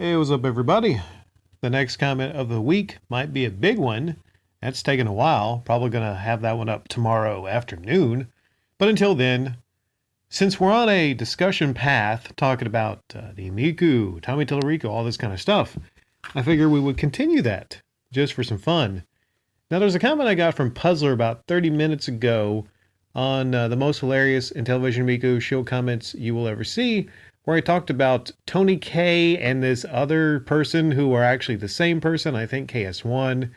Hey, what's up, everybody? The next comment of the week might be a big one. That's taken a while. Probably going to have that one up tomorrow afternoon. But until then, since we're on a discussion path talking about the Amico, Tommy Tallarico, all this kind of stuff, I figured we would continue that just for some fun. Now, there's a comment I got from Puzzler about 30 minutes ago on the most hilarious Intellivision Amico show comments you will ever see, where I talked about Tony K and this other person who are actually the same person, I think KS1,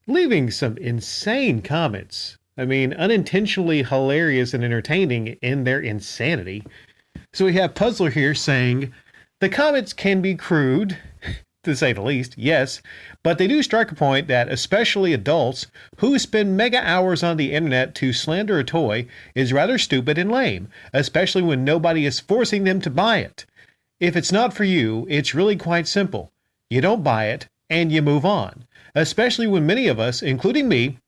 leaving some insane comments. I mean, unintentionally hilarious and entertaining in their insanity. So we have Puzzler here saying, the comments can be crude, to say the least, yes, but they do strike a point that especially adults who spend mega hours on the internet to slander a toy is rather stupid and lame, especially when nobody is forcing them to buy it. If it's not for you, it's really quite simple. You don't buy it and you move on, especially when many of us, including me,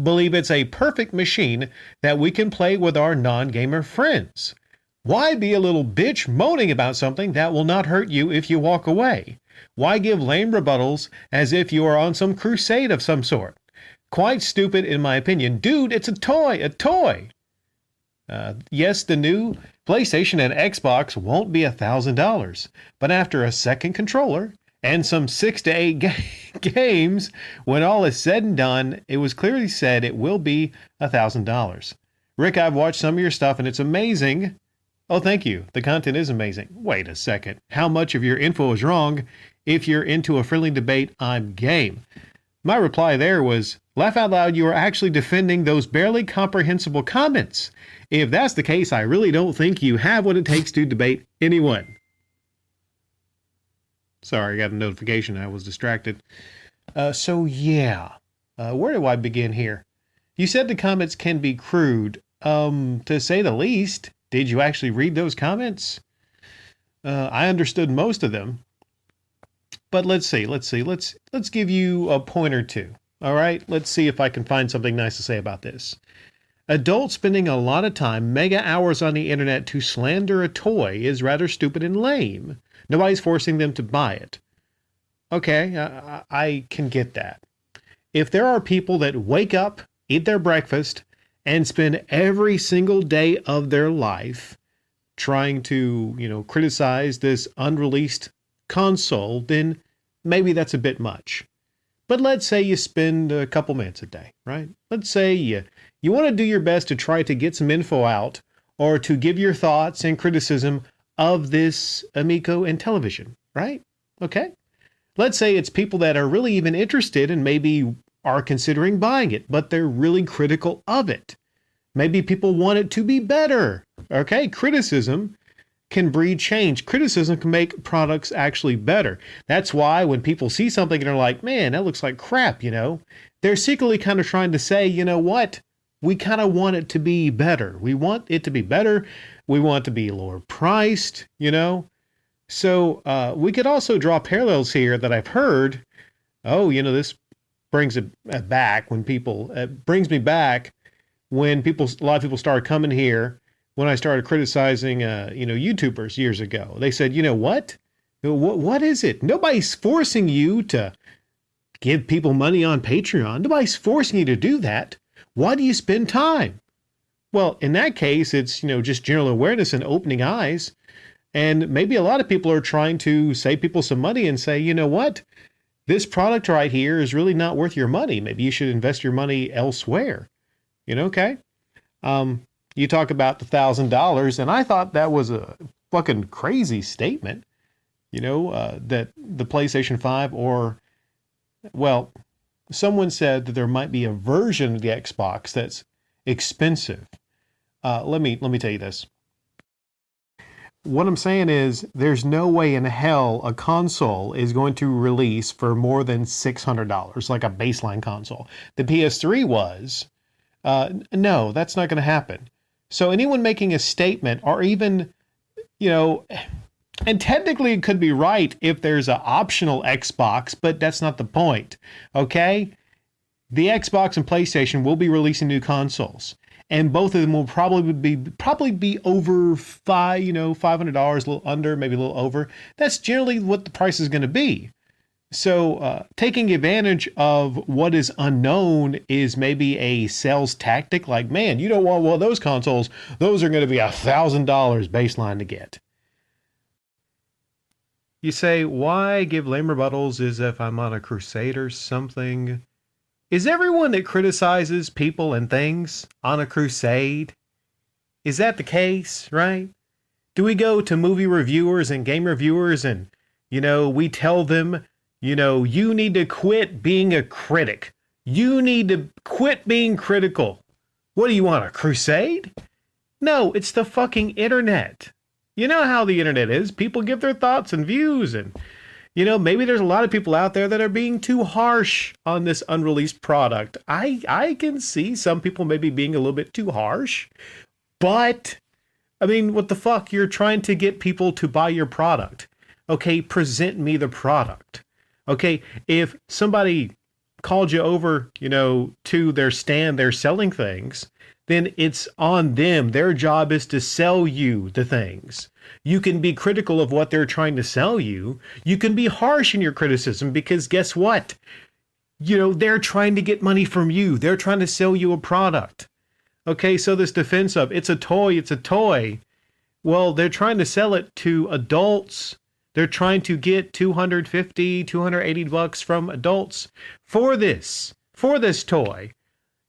believe it's a perfect machine that we can play with our non-gamer friends. Why be a little bitch moaning about something that will not hurt you if you walk away? Why give lame rebuttals as if you are on some crusade of some sort? Quite stupid in my opinion. Dude, it's a toy. Yes, the new PlayStation and Xbox won't be $1,000, but after a second controller and some 6 to 8 games, when all is said and done, it was clearly said it will be $1,000. Rick, I've watched some of your stuff and it's amazing. Oh, thank you. The content is amazing. Wait a second. How much of your info is wrong? If you're into a friendly debate, I'm game. My reply there was, laugh out loud, you are actually defending those barely comprehensible comments. If that's the case, I really don't think you have what it takes to debate anyone. Sorry, I got a notification. I was distracted. Where do I begin here? You said the comments can be crude. To say the least. Did you actually read those comments? I understood most of them. But let's see. Let's give you a point or two. All right? Let's see if I can find something nice to say about this. Adults spending a lot of time, mega hours on the internet to slander a toy is rather stupid and lame. Nobody's forcing them to buy it. Okay, I can get that. If there are people that wake up, eat their breakfast, and spend every single day of their life trying to, criticize this unreleased console, then maybe that's a bit much. But let's say you spend a couple minutes a day, right? Let's say you want to do your best to try to get some info out or to give your thoughts and criticism of this Amico Intellivision, right? Okay. Let's say it's people that are really even interested and maybe are considering buying it, but they're really critical of it. Maybe people want it to be better. Okay, criticism can breed change. Criticism can make products actually better. That's why when people see something and they're like, man, that looks like crap, they're secretly kind of trying to say, you know what? We kind of want it to be better. We want it to be better. We want it to be lower priced, So we could also draw parallels here that I've heard. This brings it back when people, brings me back when a lot of people started coming here when I started criticizing, YouTubers years ago. They said, you know what? What is it? Nobody's forcing you to give people money on Patreon. Nobody's forcing you to do that. Why do you spend time? Well, in that case, it's, just general awareness and opening eyes. And maybe a lot of people are trying to save people some money and say, you know what? This product right here is really not worth your money. Maybe you should invest your money elsewhere. Okay? You talk about the $1,000, and I thought that was a fucking crazy statement, that the PlayStation 5 someone said that there might be a version of the Xbox that's expensive. Let me tell you this. What I'm saying is there's no way in hell a console is going to release for more than $600, like a baseline console. The PS3 was. No, that's not going to happen. So anyone making a statement or even, and technically it could be right if there's an optional Xbox, but that's not the point. Okay? The Xbox and PlayStation will be releasing new consoles. and both of them will probably be over $500, a little under, maybe a little over. That's generally what the price is going to be. So taking advantage of what is unknown is maybe a sales tactic. Like, man, you don't want one of those consoles. Those are going to be $1,000 baseline to get. You say, why give lame rebuttals as if I'm on a crusade or something? Is everyone that criticizes people and things on a crusade? Is that the case, right? Do we go to movie reviewers and game reviewers and, we tell them, you need to quit being a critic. You need to quit being critical. What do you want, a crusade? No, it's the fucking internet. You know how the internet is. People give their thoughts and views, and maybe there's a lot of people out there that are being too harsh on this unreleased product. I can see some people maybe being a little bit too harsh, but I mean, what the fuck? You're trying to get people to buy your product. Okay, present me the product. Okay, if somebody called you over, to their stand, they're selling things, then it's on them. Their job is to sell you the things. You can be critical of what they're trying to sell you. You can be harsh in your criticism because guess what? They're trying to get money from you. They're trying to sell you a product. Okay, so this defense of it's a toy. Well, they're trying to sell it to adults. They're trying to get $250, $280 from adults for this toy.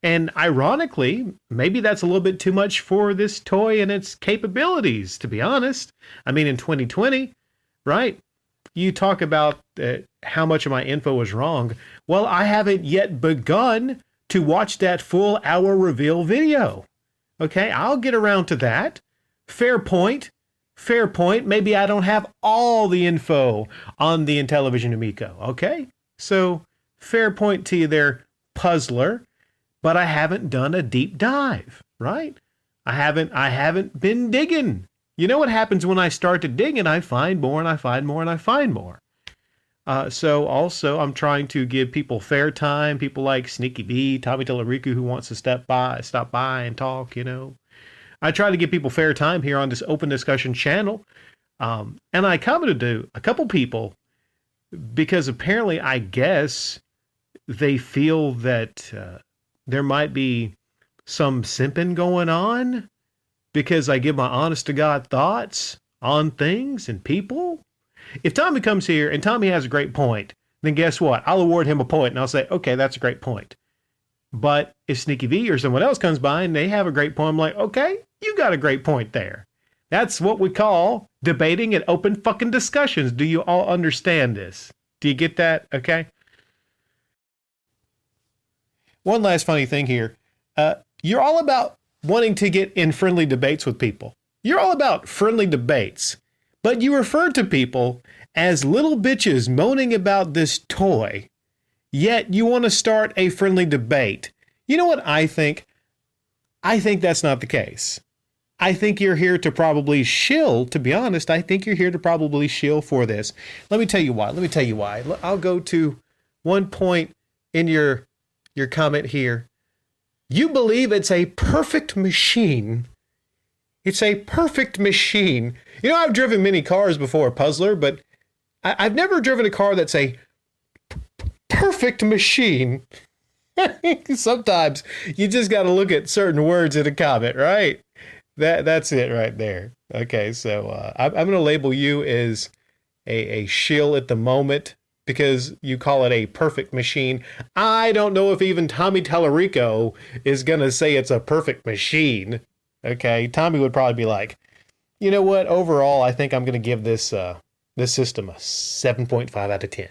And ironically, maybe that's a little bit too much for this toy and its capabilities, to be honest. I mean, in 2020, right? You talk about how much of my info was wrong. Well, I haven't yet begun to watch that full hour reveal video. Okay, I'll get around to that. Fair point. Maybe I don't have all the info on the Intellivision Amico. Okay, so fair point to you there, puzzler. But I haven't done a deep dive, right? I haven't been digging. You know what happens when I start to dig and I find more and I find more and I find more. So also I'm trying to give people fair time. People like Sneaky V, Tommy Tellerico, who wants to stop by and talk, I try to give people fair time here on this open discussion channel. And I commented to a couple people because apparently I guess they feel that there might be some simping going on because I give my honest to God thoughts on things and people. If Tommy comes here and Tommy has a great point, then guess what? I'll award him a point and I'll say, okay, that's a great point. But if Sneaky V or someone else comes by and they have a great point, I'm like, okay, you got a great point there. That's what we call debating and open fucking discussions. Do you all understand this? Do you get that? Okay. One last funny thing here. You're all about wanting to get in friendly debates with people. You're all about friendly debates, but you refer to people as little bitches moaning about this toy, yet you want to start a friendly debate. You know what I think? I think that's not the case. I think you're here to probably shill, to be honest, I think you're here to probably shill for this. Let me tell you why. I'll go to one point in your comment here. You believe it's a perfect machine. It's a perfect machine. I've driven many cars before, Puzzler, but I've never driven a car that's a perfect machine. Sometimes you just got to look at certain words in a comment, right? That's it right there. Okay, so I'm going to label you as a shill at the moment because you call it a perfect machine. I don't know if even Tommy Tellerico is going to say it's a perfect machine. Okay, Tommy would probably be like, you know what? Overall, I think I'm going to give this system a 7.5 out of 10.